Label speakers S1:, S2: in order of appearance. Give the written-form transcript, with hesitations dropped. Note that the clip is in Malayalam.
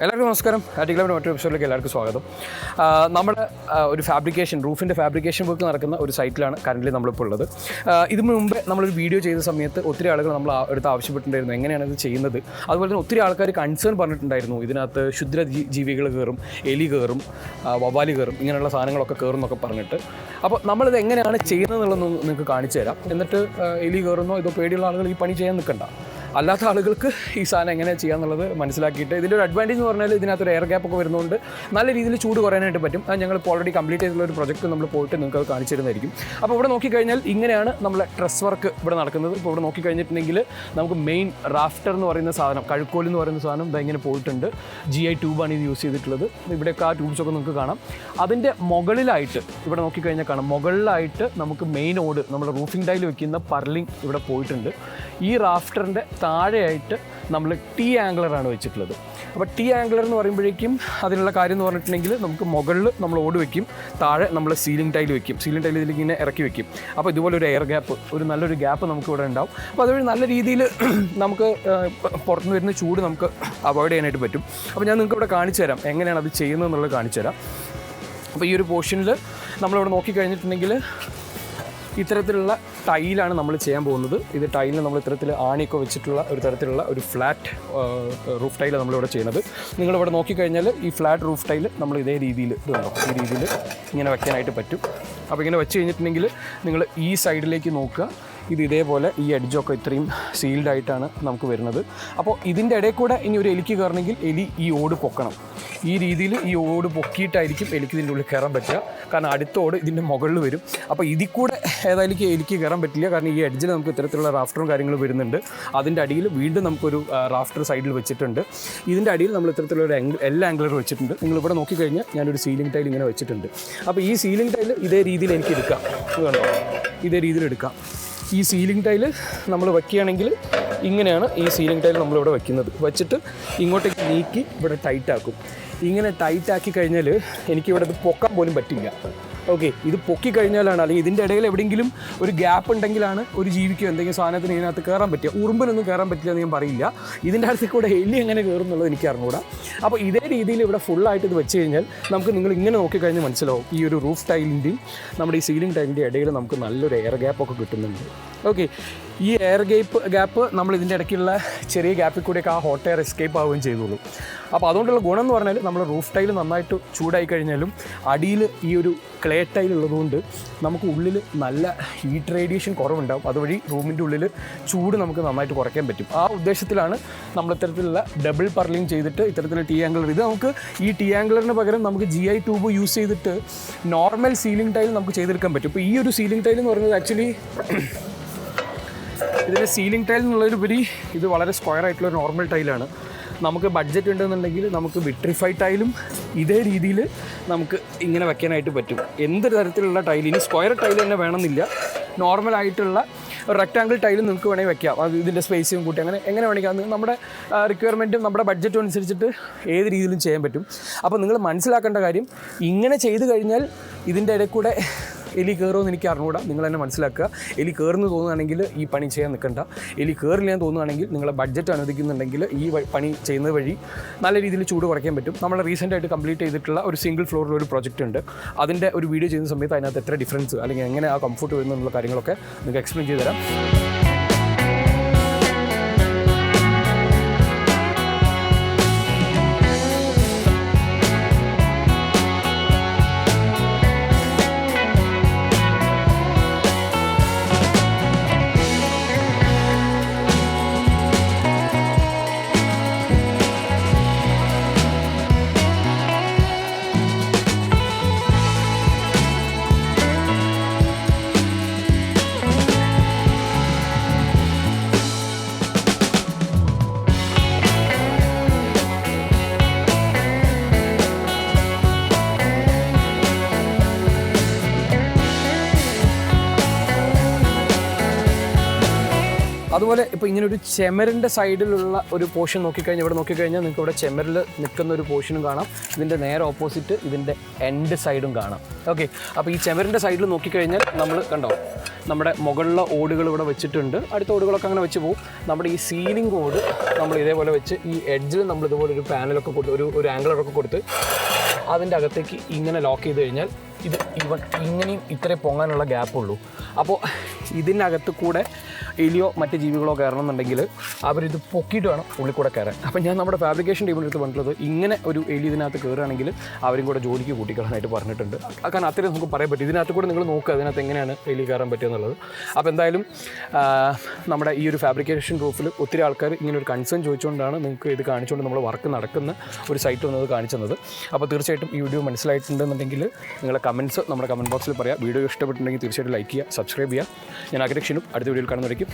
S1: എല്ലാവർക്കും നമസ്കാരം. ആർട്ടിക്ലബിൻ്റെ മറ്റൊരു എപ്പിസോഡിലേക്ക് എല്ലാവർക്കും സ്വാഗതം. നമ്മുടെ ഒരു റൂഫിൻ്റെ ഫാബ്രിക്കേഷൻ വർക്ക് നടക്കുന്ന ഒരു സൈറ്റിലാണ് കറൻ്റ് നമ്മളിപ്പോൾ ഉള്ളത്. ഇതിന് മുമ്പേ നമ്മളൊരു വീഡിയോ ചെയ്ത സമയത്ത് ഒത്തിരി ആളുകൾ നമ്മൾ എടുത്ത് ആവശ്യപ്പെട്ടിട്ടുണ്ടായിരുന്നു എങ്ങനെയാണ് ഇത് ചെയ്യുന്നത്. അതുപോലെ തന്നെ ഒത്തിരി ആൾക്കാർ കൺസേൺ പറഞ്ഞിട്ടുണ്ടായിരുന്നു, ഇതിനകത്ത് ക്ഷുദ്ര ജീവികൾ കയറും, എലി കയറും, വവ്വാല് കയറും, ഇങ്ങനെയുള്ള സാധനങ്ങളൊക്കെ കയറും എന്നൊക്കെ പറഞ്ഞിട്ട്. അപ്പോൾ നമ്മളിത് എങ്ങനെയാണ് ചെയ്യുന്നത് എന്നുള്ളത് നിങ്ങൾക്ക് കാണിച്ചു തരാം. എന്നിട്ട് എലി കയറുന്നോ ഇതോ പേടിയുള്ള ആളുകൾ ഈ പണി ചെയ്യാൻ നിൽക്കണ്ട. അല്ലാത്ത ആളുകൾക്ക് ഈ സാധനം എങ്ങനെ ചെയ്യാന്നുള്ളത് മനസ്സിലാക്കിയിട്ട്, ഇതിൻ്റെ ഒരു അഡ്വാൻറ്റേജ് എന്ന് പറഞ്ഞാൽ ഇതിനകത്തൊരു എയർ ഗ്യാപ്പ് ഒക്കെ വരുന്നതുകൊണ്ട് നല്ല രീതിയിൽ ചൂട് കുറയാനായിട്ട് പറ്റും. അത് ഞങ്ങളിപ്പോൾ ഓൾറെഡി കംപ്ലീറ്റ് ചെയ്തിട്ടുള്ള ഒരു പ്രൊജക്റ്റ് നമ്മൾ പോയിട്ട് നിങ്ങൾക്ക് അത് കാണിച്ചു തരുന്നതായിരിക്കും. അപ്പോൾ ഇവിടെ നോക്കിക്കഴിഞ്ഞാൽ ഇങ്ങനെയാണ് നമ്മളെ ട്രസ് വർക്ക് ഇവിടെ നടക്കുന്നത്. ഇപ്പോൾ ഇവിടെ നോക്കിക്കഴിഞ്ഞിട്ടുണ്ടെങ്കിൽ നമുക്ക് മെയിൻ റാഫ്റ്റർ എന്ന് പറയുന്ന സാധനം, കഴുക്കോൽ എന്ന് പറയുന്ന സാധനം ഇങ്ങനെ പോയിട്ടുണ്ട്. GI ട്യൂബാണ് ഇത് യൂസ് ചെയ്തിട്ടുള്ളത്. ഇവിടെയൊക്കെ ആ ട്യൂബ്സൊക്കെ നിങ്ങൾക്ക് കാണാം. അതിൻ്റെ മുകളിലായിട്ട് ഇവിടെ നോക്കിക്കഴിഞ്ഞാൽ കാണാം, മുകളിലായിട്ട് നമുക്ക് മെയിൻ ഓട് നമ്മുടെ റൂഫിംഗ് ടൈൽ വെക്കുന്ന പർലിംഗ് ഇവിടെ പോയിട്ടുണ്ട്. ഈ റാഫ്റ്ററിൻ്റെ താഴെയായിട്ട് നമ്മൾ T ആംഗിളറാണ് വെച്ചിട്ടുള്ളത്. അപ്പോൾ T ആംഗിളർ എന്ന് പറയുമ്പോഴേക്കും അതിനുള്ള കാര്യം എന്ന് പറഞ്ഞിട്ടുണ്ടെങ്കിൽ നമുക്ക് മുകളിൽ നമ്മൾ ഓട് വയ്ക്കും, താഴെ നമ്മൾ സീലിംഗ് ടൈൽ വയ്ക്കും. സീലിംഗ് ടൈൽ ഇതിലേക്ക് ഇങ്ങനെ ഇറക്കി വയ്ക്കും. അപ്പോൾ ഇതുപോലെ ഒരു എയർ ഗ്യാപ്പ്, ഒരു നല്ലൊരു ഗ്യാപ്പ് നമുക്ക് ഇവിടെ ഉണ്ടാവും. അപ്പോൾ അതുവഴി നല്ല രീതിയിൽ നമുക്ക് പുറത്തുനിന്ന് വരുന്ന ചൂട് നമുക്ക് അവോയ്ഡ് ചെയ്യാനായിട്ട് പറ്റും. അപ്പോൾ ഞാൻ നിങ്ങൾക്ക് ഇവിടെ കാണിച്ചു തരാം എങ്ങനെയാണ് അത് ചെയ്യുന്നത് എന്നുള്ളത് കാണിച്ചു തരാം. അപ്പോൾ ഈ ഒരു പോർഷനിൽ നമ്മളിവിടെ നോക്കിക്കഴിഞ്ഞിട്ടുണ്ടെങ്കിൽ ഇത്തരത്തിലുള്ള ടൈലാണ് നമ്മൾ ചെയ്യാൻ പോകുന്നത്. ഇത് ടൈലിൽ നമ്മൾ ഇത്തരത്തിൽ ആണിയൊക്കെ വെച്ചിട്ടുള്ള ഒരു തരത്തിലുള്ള ഒരു ഫ്ലാറ്റ് റൂഫ് ടൈൽ നമ്മളിവിടെ ചെയ്യുന്നത്. നിങ്ങളിവിടെ നോക്കിക്കഴിഞ്ഞാൽ ഈ ഫ്ലാറ്റ് റൂഫ് ടൈൽ നമ്മൾ ഇതേ രീതിയിൽ ഈ രീതിയിൽ ഇങ്ങനെ വെക്കാനായിട്ട് പറ്റും. അപ്പോൾ ഇങ്ങനെ വെച്ച് കഴിഞ്ഞിട്ടുണ്ടെങ്കിൽ നിങ്ങൾ ഈ സൈഡിലേക്ക് നോക്കുക, ഇത് ഇതേപോലെ ഈ എഡ്ജൊക്കെ ഇത്രയും സീൽഡ് ആയിട്ടാണ് നമുക്ക് വരുന്നത്. അപ്പോൾ ഇതിൻ്റെ ഇടയിൽ കൂടെ ഇനി ഒരു എലിക്ക് കയറണമെങ്കിൽ എലി ഈ ഓട് പൊക്കണം. ഈ രീതിയിൽ ഈ ഓട് പൊക്കിയിട്ടായിരിക്കും എലിക്ക് ഇതിൻ്റെ ഉള്ളിൽ കയറാൻ പറ്റുക. കാരണം അടുത്ത ഓട് ഇതിൻ്റെ മുകളിൽ വരും. അപ്പോൾ ഇതിൽ കൂടെ ഏതായാലും എലിക്ക് കയറാൻ പറ്റില്ല. കാരണം ഈ എഡ്ജിൽ നമുക്ക് ഇത്തരത്തിലുള്ള റാഫ്റ്ററും കാര്യങ്ങളും വരുന്നുണ്ട്. അതിൻ്റെ അടിയിൽ വീണ്ടും നമുക്കൊരു റാഫ്റ്റർ സൈഡിൽ വെച്ചിട്ടുണ്ട്. ഇതിൻ്റെ അടിയിൽ നമ്മൾ ഇത്തരത്തിലുള്ള L ആംഗിളർ വെച്ചിട്ടുണ്ട്. നിങ്ങളിവിടെ നോക്കിക്കഴിഞ്ഞാൽ ഞാനൊരു സീലിംഗ് ടൈൽ ഇങ്ങനെ വെച്ചിട്ടുണ്ട്. അപ്പോൾ ഈ സീലിംഗ് ടൈൽ ഇതേ രീതിയിൽ എനിക്ക് എടുക്കാം. കണ്ടോ, ഇതേ രീതിയിൽ എടുക്കാം. ഈ സീലിംഗ് ടൈൽ നമ്മൾ വയ്ക്കുകയാണെങ്കിൽ ഇങ്ങനെയാണ് ഈ സീലിംഗ് ടൈൽ നമ്മളിവിടെ വയ്ക്കുന്നത്. വെച്ചിട്ട് ഇങ്ങോട്ടേക്ക് നീക്കി ഇവിടെ ടൈറ്റാക്കും. ഇങ്ങനെ ടൈറ്റാക്കി കഴിഞ്ഞാൽ എനിക്കിവിടെ ഇത് പൊക്കാൻ പോലും പറ്റില്ല. ഓക്കെ, ഇത് പൊക്കി കഴിഞ്ഞാലാണ്, അല്ലെങ്കിൽ ഇതിൻ്റെ ഇടയിൽ എവിടെയെങ്കിലും ഒരു ഗ്യാപ്പ് ഉണ്ടെങ്കിലാണ് ഒരു ജീവിക്കോ എന്തെങ്കിലും സാധനത്തിന് ഇതിനകത്ത് കയറാൻ പറ്റുക. ഉറുമ്പിനൊന്നും കയറാൻ പറ്റില്ല എന്ന് ഞാൻ പറയില്ല. ഇതിൻ്റെ അടുത്തേക്ക് കൂടെ എലി എങ്ങനെ കയറും എന്നുള്ളത് എനിക്ക് അറിഞ്ഞുകൂടാ. അപ്പോൾ ഇതേ രീതിയിൽ ഇവിടെ ഫുള്ളായിട്ട് ഇത് വെച്ച് കഴിഞ്ഞാൽ നമുക്ക് നിങ്ങൾ ഇങ്ങനെ നോക്കിക്കഴിഞ്ഞാൽ മനസ്സിലാവും ഈ ഒരു റൂഫ് ടൈലിൻ്റെയും നമ്മുടെ ഈ സീലിംഗ് ടൈലിൻ്റെ ഇടയിൽ നമുക്ക് നല്ലൊരു എയർ ഗ്യാപ്പൊക്കെ കിട്ടുന്നുണ്ട്. ഓക്കെ, ഈ എയർ ഗ്യാപ്പ് നമ്മൾ ഇതിൻ്റെ ഇടയ്ക്കുള്ള ചെറിയ ഗ്യാപ്പിൽ കൂടെയൊക്കെ ആ ഹോട്ട് എയർ എസ്കേപ്പ് ആവുകയും ചെയ്തോളൂ. അപ്പോൾ അതുകൊണ്ടുള്ള ഗുണം എന്ന് പറഞ്ഞാൽ നമ്മൾ റൂഫ് ടൈൽ നന്നായിട്ട് ചൂടായി കഴിഞ്ഞാലും അടിയിൽ ഈ ഒരു ക്ലേ ടൈൽ ഉള്ളതുകൊണ്ട് നമുക്ക് ഉള്ളിൽ നല്ല ഹീറ്റ് റേഡിയേഷൻ കുറവുണ്ടാവും. അതുവഴി റൂമിൻ്റെ ഉള്ളിൽ ചൂട് നമുക്ക് നന്നായിട്ട് കുറയ്ക്കാൻ പറ്റും. ആ ഉദ്ദേശത്തിലാണ് നമ്മൾ ഇത്തരത്തിലുള്ള ഡബിൾ പർലിംഗ് ചെയ്തിട്ട് ഇത്തരത്തിലുള്ള T ആംഗിളർ. ഇത് നമുക്ക് ഈ T ആംഗിളറിന് പകരം നമുക്ക് GI ട്യൂബ് യൂസ് ചെയ്തിട്ട് നോർമൽ സീലിംഗ് ടൈൽ നമുക്ക് ചെയ്തെടുക്കാൻ പറ്റും. ഇപ്പോൾ ഈ ഒരു സീലിംഗ് ടൈൽ എന്ന് പറയുന്നത് ആക്ച്വലി ഇതിൻ്റെ സീലിംഗ് ടൈൽ എന്നുള്ളതിലുപരി ഇത് വളരെ സ്ക്വയർ ആയിട്ടുള്ള നോർമൽ ടൈലാണ്. നമുക്ക് ബഡ്ജറ്റ് ഉണ്ടെന്നുണ്ടെങ്കിൽ നമുക്ക് വിട്രിഫൈഡ് ടൈലും ഇതേ രീതിയിൽ നമുക്ക് ഇങ്ങനെ വെക്കാനായിട്ട് പറ്റും. എന്ത് തരത്തിലുള്ള ടൈൽ, ഇനി സ്ക്വയർ ടൈൽ തന്നെ വേണമെന്നില്ല, നോർമലായിട്ടുള്ള ഒരു റെക്റ്റാങ്കിൾ ടൈലും നിങ്ങൾക്ക് വേണമെങ്കിൽ വെക്കാം. അത് ഇതിൻ്റെ സ്പേസും കൂട്ടി എങ്ങനെ വേണമെങ്കിൽ അത് നമ്മുടെ റിക്വയർമെൻറ്റും നമ്മുടെ ബഡ്ജറ്റും അനുസരിച്ചിട്ട് ഏത് രീതിയിലും ചെയ്യാൻ പറ്റും. അപ്പോൾ നിങ്ങൾ മനസ്സിലാക്കേണ്ട കാര്യം, ഇങ്ങനെ ചെയ്ത് കഴിഞ്ഞാൽ ഇതിൻ്റെ ഇടയിൽ കൂടെ എലി കയറുമെന്ന് എനിക്ക് അറിഞ്ഞുകൂടാ. നിങ്ങൾ തന്നെ മനസ്സിലാക്കുക. എലി കയറുന്നു തോന്നുകയാണെങ്കിൽ ഈ പണി ചെയ്യാൻ നിൽക്കണ്ട. എലി കയറില്ല എന്ന് തോന്നുകയാണെങ്കിൽ നിങ്ങളെ ബഡ്ജറ്റ് അനുവദിക്കുന്നുണ്ടെങ്കിൽ ഈ പണി ചെയ്യുന്നത് വഴി നല്ല രീതിയിൽ ചൂട് കുറയ്ക്കാൻ പറ്റും. നമ്മൾ റീസെൻ്റായിട്ട് കംപ്ലീറ്റ് ചെയ്തിട്ടുള്ള ഒരു സിംഗിൾ ഫ്ലോറിൽ ഒരു പ്രൊജക്റ്റ് ഉണ്ട്. അതിൻ്റെ ഒരു വീഡിയോ ചെയ്യുന്ന സമയത്ത് അതിനകത്ത് എത്ര ഡിഫറൻസ് അല്ലെങ്കിൽ എങ്ങനെ ആ കംഫർട്ട് വരുന്നുള്ള കാര്യങ്ങളൊക്കെ നിങ്ങൾക്ക് എക്സ്പ്ലെയിൻ ചെയ്തു തരാം. അതുപോലെ ഇപ്പോൾ ഇങ്ങനെ ഒരു ചെമരിൻ്റെ സൈഡിലുള്ള ഒരു പോർഷൻ നോക്കിക്കഴിഞ്ഞാൽ ഇവിടെ നോക്കിക്കഴിഞ്ഞാൽ നിങ്ങൾക്ക് ഇവിടെ ചെമരിൽ നിൽക്കുന്ന ഒരു പോർഷനും കാണാം. ഇതിൻ്റെ നേരെ ഓപ്പോസിറ്റ് ഇതിൻ്റെ എൻഡ് സൈഡും കാണാം. ഓക്കെ, അപ്പോൾ ഈ ചെമരിൻ്റെ സൈഡിൽ നോക്കിക്കഴിഞ്ഞാൽ നമ്മൾ കണ്ടോ നമ്മുടെ മുകളിലെ ഓടുകൾ ഇവിടെ വെച്ചിട്ടുണ്ട്. അടുത്ത ഓടുകളൊക്കെ അങ്ങനെ വെച്ച് പോകും. നമ്മുടെ ഈ സീലിംഗ് ബോർഡ് നമ്മൾ ഇതേപോലെ വെച്ച് ഈ എഡ്ജിൽ നമ്മൾ ഇതുപോലെ ഒരു പാനലൊക്കെ കൊടുത്ത് ഒരു ആംഗിളറൊക്കെ കൊടുത്ത് അതിൻ്റെ അകത്തേക്ക് ഇങ്ങനെ ലോക്ക് ചെയ്ത് കഴിഞ്ഞാൽ ഇത് ഇങ്ങനെയും ഇത്രയും പൊങ്ങാനുള്ള ഗ്യാപ്പുള്ളൂ. അപ്പോൾ ഇതിനകത്ത് കൂടെ എലിയോ മറ്റ് ജീവികളോ കയറണമെന്നുണ്ടെങ്കിൽ അവരിത് പൊക്കിയിട്ട് വേണം ഉള്ളിൽ കൂടെ കയറാൻ. അപ്പം ഞാൻ നമ്മുടെ ഫാബ്രിക്കേഷൻ ടീമിൻ്റെ അടുത്ത് പറഞ്ഞിട്ടുള്ളത് ഇങ്ങനെ ഒരു എലി ഇതിനകത്ത് കയറുകയാണെങ്കിൽ അവരും കൂടെ ജോലിക്ക് കൂട്ടിക്കളാനായിട്ട് പറഞ്ഞിട്ടുണ്ട്. കാരണം അത്രയും നമുക്ക് പറയാൻ പറ്റും. ഇതിനകത്ത് കൂടെ നിങ്ങൾ നോക്കുക അതിനകത്ത് എങ്ങനെയാണ് എലി കയറാൻ പറ്റുക എന്നുള്ളത്. അപ്പോൾ എന്തായാലും നമ്മുടെ ഈ ഒരു ഫാബ്രിക്കേഷൻ റൂഫിൽ ഒത്തിരി ആൾക്കാർ ഇങ്ങനെ ഒരു കൺസേൺ ചോദിച്ചുകൊണ്ടാണ് നിങ്ങൾക്ക് ഇത് കാണിച്ചുകൊണ്ട് നമ്മൾ വർക്ക് നടക്കുന്ന ഒരു സൈറ്റ് വന്നത് കാണിച്ചു തന്നത്. അപ്പോൾ തീർച്ചയായിട്ടും ഈ വീഡിയോ മനസ്സിലായിട്ടുണ്ടെന്നുണ്ടെങ്കിൽ നിങ്ങളെ കമൻറ്റ്സ് നമ്മുടെ കമൻറ്റ് ബോക്സിൽ പറയാം. വീഡിയോ ഇഷ്ടപ്പെട്ടിട്ടുണ്ടെങ്കിൽ തീർച്ചയായിട്ടും ലൈക്ക് ചെയ്യുക, സബ്സ്ക്രൈബ് ചെയ്യുക. ഞാൻ അഗ്രക്ഷനും അടുത്ത വീഡിയോയിൽ കാണുന്നതായിരിക്കും.